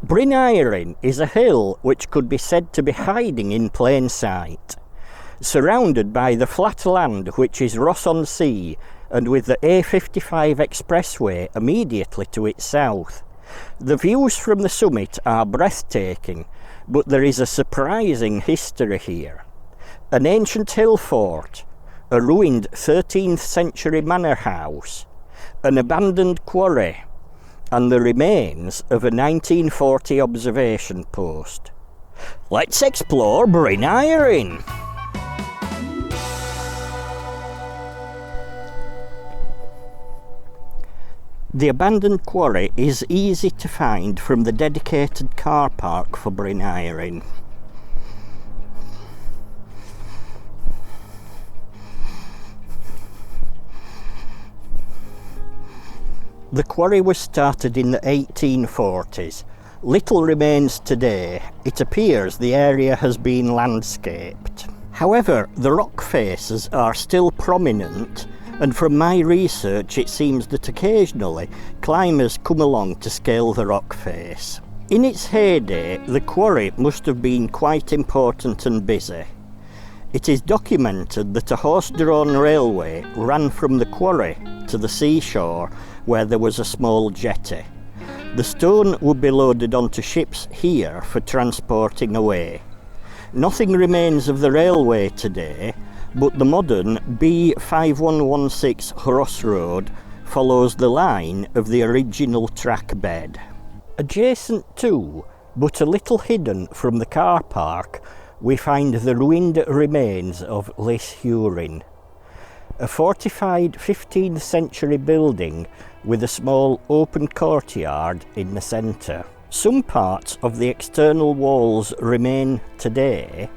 Bryn Euryn is a hill which could be said to be hiding in plain sight, surrounded by the flat land which is Rhos on Sea, and with the A55 expressway immediately to its south. The views from the summit are breathtaking, but there is a surprising history here. An ancient hill fort, a ruined 13th century manor house, an abandoned quarry, and the remains of a 1940 observation post. Let's explore Bryn Euryn! The abandoned quarry is easy to find from the dedicated car park for Bryn Euryn. The quarry was started in the 1840s. Little remains today. It appears the area has been landscaped. However, the rock faces are still prominent, and from my research it seems that occasionally climbers come along to scale the rock face. In its heyday, the quarry must have been quite important and busy. It is documented that a horse-drawn railway ran from the quarry to the seashore where there was a small jetty. The stone would be loaded onto ships here for transporting away. Nothing remains of the railway today, but the modern B5116 Rhos Road follows the line of the original track bed. Adjacent to, but a little hidden from the car park, we find the ruined remains of Llys Euryn, a fortified 15th century building with a small open courtyard in the centre. Some parts of the external walls remain today,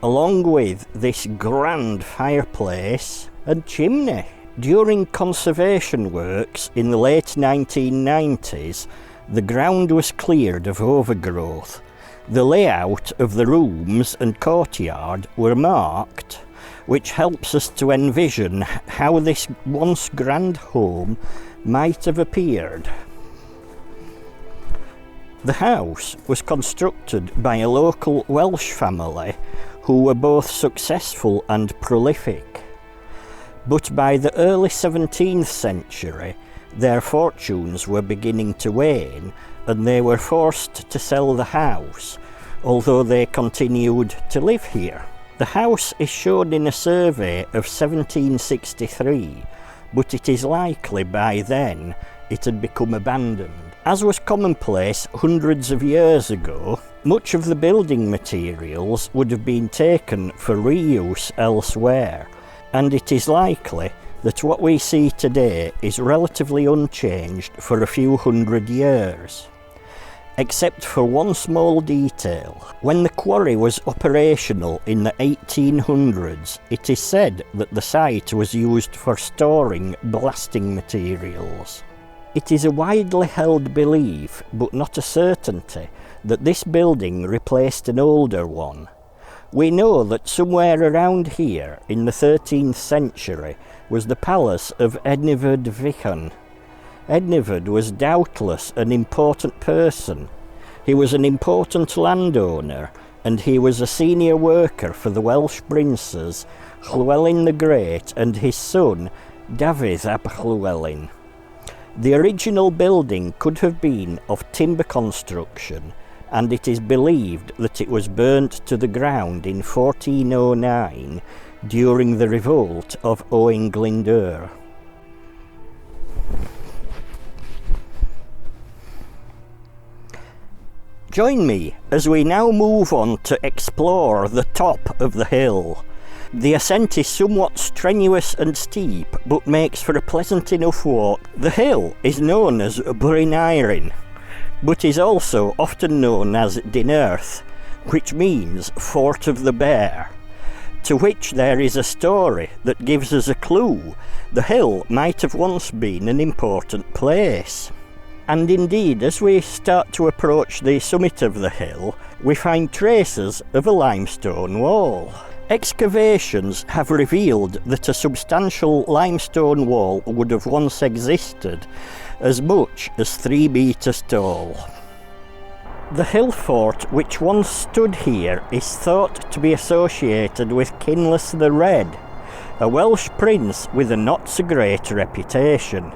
along with this grand fireplace and chimney. During conservation works in the late 1990s, the ground was cleared of overgrowth. The layout of the rooms and courtyard were marked, which helps us to envision how this once grand home might have appeared. The house was constructed by a local Welsh family who were both successful and prolific. But by the early 17th century, their fortunes were beginning to wane, and they were forced to sell the house, although they continued to live here. The house is shown in a survey of 1763, but it is likely by then it had become abandoned. As was commonplace hundreds of years ago, much of the building materials would have been taken for reuse elsewhere, and it is likely that what we see today is relatively unchanged for a few hundred years. Except for one small detail. When the quarry was operational in the 1800s, it is said that the site was used for storing blasting materials. It is a widely held belief, but not a certainty, that this building replaced an older one. We know that somewhere around here in the 13th century was the palace of Ednyfed Vychan. Ednyfed was doubtless an important person. He was an important landowner, and he was a senior worker for the Welsh princes Llywelyn the Great and his son Dafydd ap Llywelyn. The original building could have been of timber construction, and it is believed that it was burnt to the ground in 1409 during the revolt of Owain Glyndŵr. Join me as we now move on to explore the top of the hill. The ascent is somewhat strenuous and steep, but makes for a pleasant enough walk. The hill is known as Bryn Euryn, but is also often known as Dineirth, which means Fort of the Bear, to which there is a story that gives us a clue. The hill might have once been an important place. And indeed, as we start to approach the summit of the hill, we find traces of a limestone wall. Excavations have revealed that a substantial limestone wall would have once existed, as much as 3 metres tall. The hillfort which once stood here is thought to be associated with Llys the Red, a Welsh prince with a not so great reputation.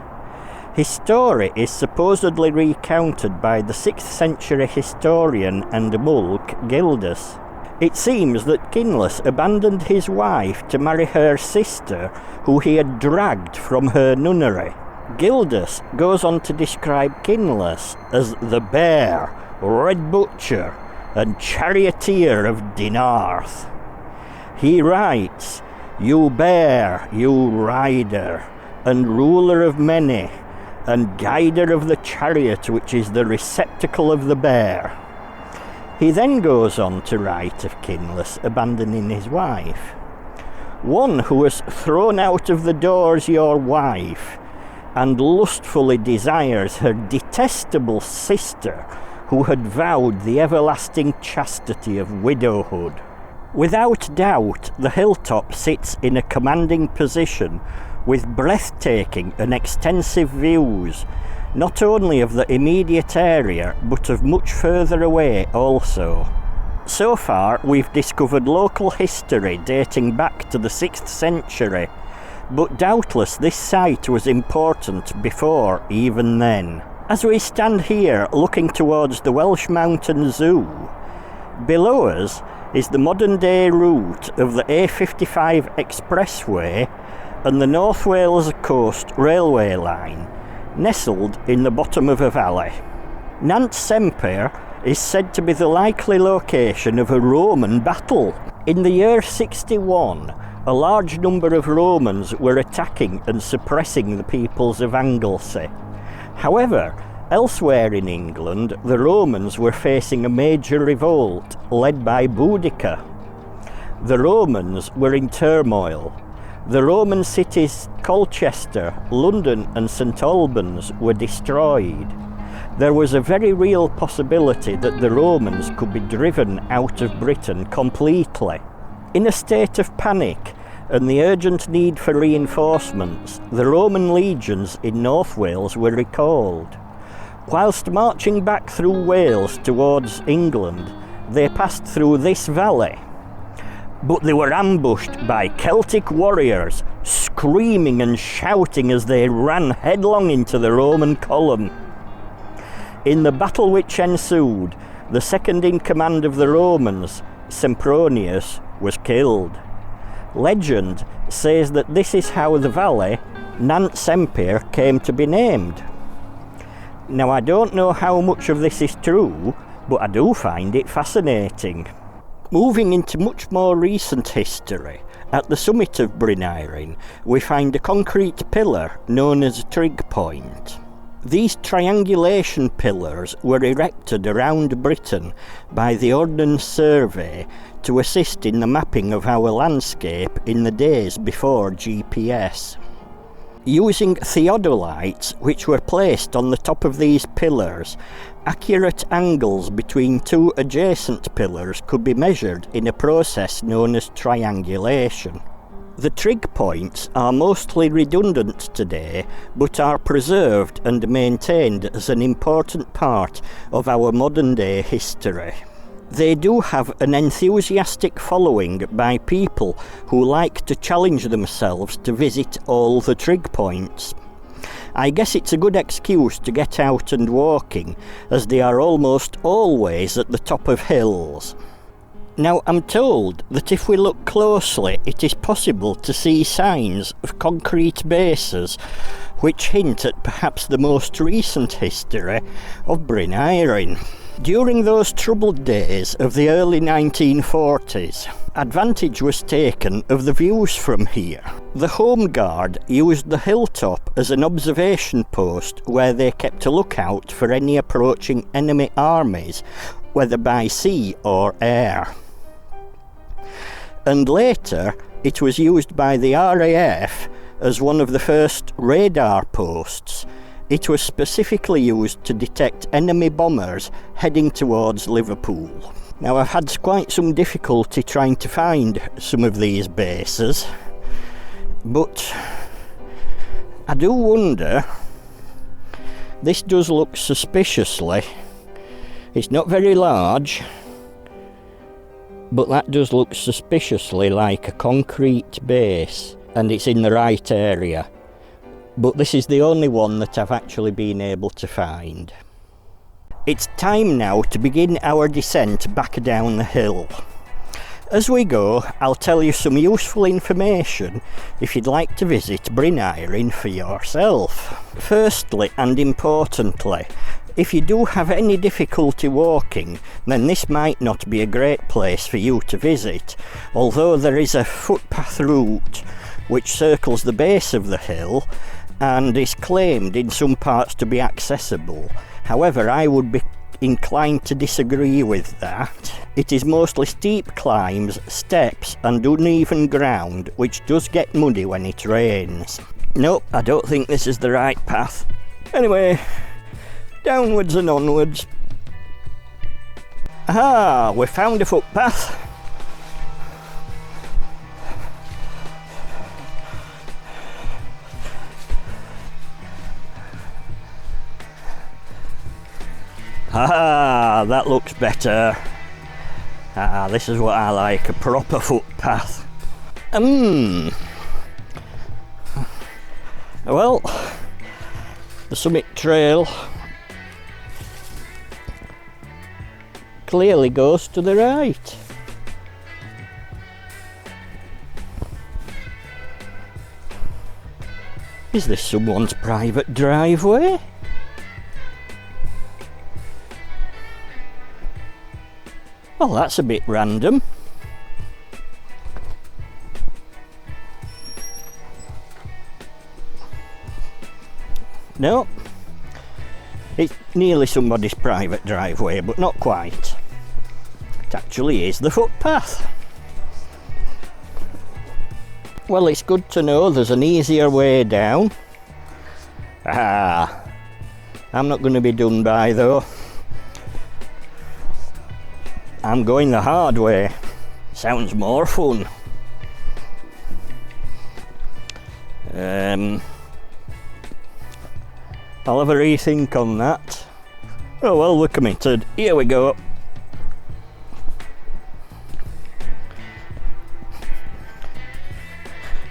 His story is supposedly recounted by the 6th century historian and mulk Gildas. It seems that Llys abandoned his wife to marry her sister, who he had dragged from her nunnery. Gildas goes on to describe Llys as the bear, red butcher, and charioteer of Dinarth. He writes, "You bear, you rider, and ruler of many, and guider of the chariot which is the receptacle of the bear." He then goes on to write of Llys abandoning his wife. "One who has thrown out of the doors your wife, and lustfully desires her detestable sister, who had vowed the everlasting chastity of widowhood." Without doubt, the hilltop sits in a commanding position with breathtaking and extensive views, not only of the immediate area, but of much further away also. So far, we've discovered local history dating back to the 6th century, but doubtless this site was important before even then. As we stand here looking towards the Welsh Mountain Zoo, below us is the modern-day route of the A55 expressway and the North Wales Coast Railway line, nestled in the bottom of a valley. Nant Semper is said to be the likely location of a Roman battle. In the year 61, a large number of Romans were attacking and suppressing the peoples of Anglesey. However, elsewhere in England, the Romans were facing a major revolt led by Boudicca. The Romans were in turmoil. The Roman cities Colchester, London and St Albans were destroyed. There was a very real possibility that the Romans could be driven out of Britain completely. In a state of panic and the urgent need for reinforcements, the Roman legions in North Wales were recalled. Whilst marching back through Wales towards England, they passed through this valley. But they were ambushed by Celtic warriors, screaming and shouting as they ran headlong into the Roman column. In the battle which ensued, the second in command of the Romans, Sempronius, was killed. Legend says that this is how the valley, Nant Semper, came to be named. Now, I don't know how much of this is true, but I do find it fascinating. Moving into much more recent history, at the summit of Bryn Euryn, we find a concrete pillar known as Trig Point. These triangulation pillars were erected around Britain by the Ordnance Survey to assist in the mapping of our landscape in the days before GPS. Using theodolites which were placed on the top of these pillars, accurate angles between two adjacent pillars could be measured in a process known as triangulation. The trig points are mostly redundant today, but are preserved and maintained as an important part of our modern-day history. They do have an enthusiastic following by people who like to challenge themselves to visit all the trig points. I guess it's a good excuse to get out and walking, as they are almost always at the top of hills. Now, I'm told that if we look closely, it is possible to see signs of concrete bases which hint at perhaps the most recent history of Bryn Euryn. During those troubled days of the early 1940s, advantage was taken of the views from here. The Home Guard used the hilltop as an observation post where they kept a lookout for any approaching enemy armies, whether by sea or air. And later, it was used by the RAF as one of the first radar posts. It was specifically used to detect enemy bombers heading towards Liverpool. Now, I've had quite some difficulty trying to find some of these bases, but I do wonder, this does look suspiciously It's not very large, but that does look suspiciously like a concrete base, and it's in the right area. But this is the only one that I've actually been able to find. It's time now to begin our descent back down the hill. As we go, I'll tell you some useful information if you'd like to visit Bryn Euryn for yourself. Firstly, and importantly, if you do have any difficulty walking, then this might not be a great place for you to visit, although there is a footpath route which circles the base of the hill and is claimed in some parts to be accessible. However, I would be inclined to disagree with that. It is mostly steep climbs, steps and uneven ground, which does get muddy when it rains. Nope, I don't think this is the right path. Anyway, downwards and onwards. Aha, we found a footpath. Ah, that looks better. Ah, this is what I like, a proper footpath. Well, the summit trail clearly goes to the right. Is this someone's private driveway? Well, that's a bit random. No, it's nearly somebody's private driveway, but not quite. It actually is the footpath. Well, it's good to know there's an easier way down. Ah, I'm not going to be done by though. I'm going the hard way. Sounds more fun. I'll have a rethink on that. Oh well, we're committed. Here we go.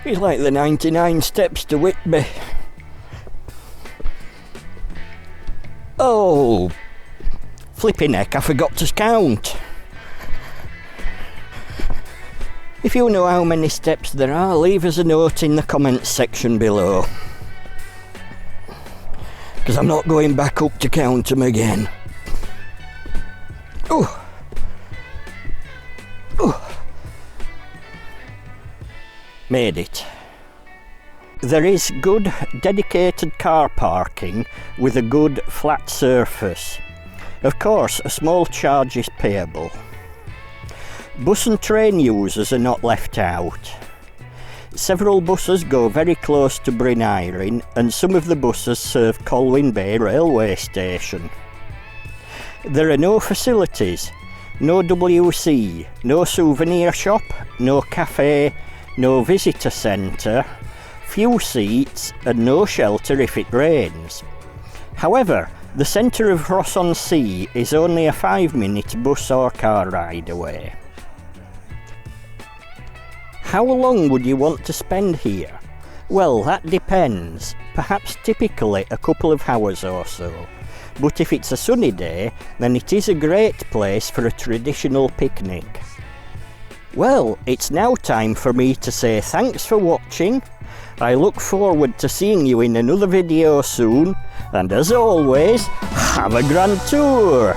It's like the 99 steps to Whitby. Oh, flipping heck, I forgot to count. If you know how many steps there are, leave us a note in the comments section below. Because I'm not going back up to count them again. Oh. Oh. Made it. There is good dedicated car parking with a good flat surface. Of course, a small charge is payable. Bus and train users are not left out. Several buses go very close to Bryn Euryn, and some of the buses serve Colwyn Bay railway station. There are no facilities, no WC, no souvenir shop, no cafe, no visitor centre, few seats and no shelter if it rains. However, the centre of Rhos on Sea is only a 5-minute bus or car ride away. How long would you want to spend here? Well, that depends. Perhaps typically a couple of hours or so. But if it's a sunny day, then it is a great place for a traditional picnic. Well, it's now time for me to say thanks for watching. I look forward to seeing you in another video soon, and as always, have a grand tour!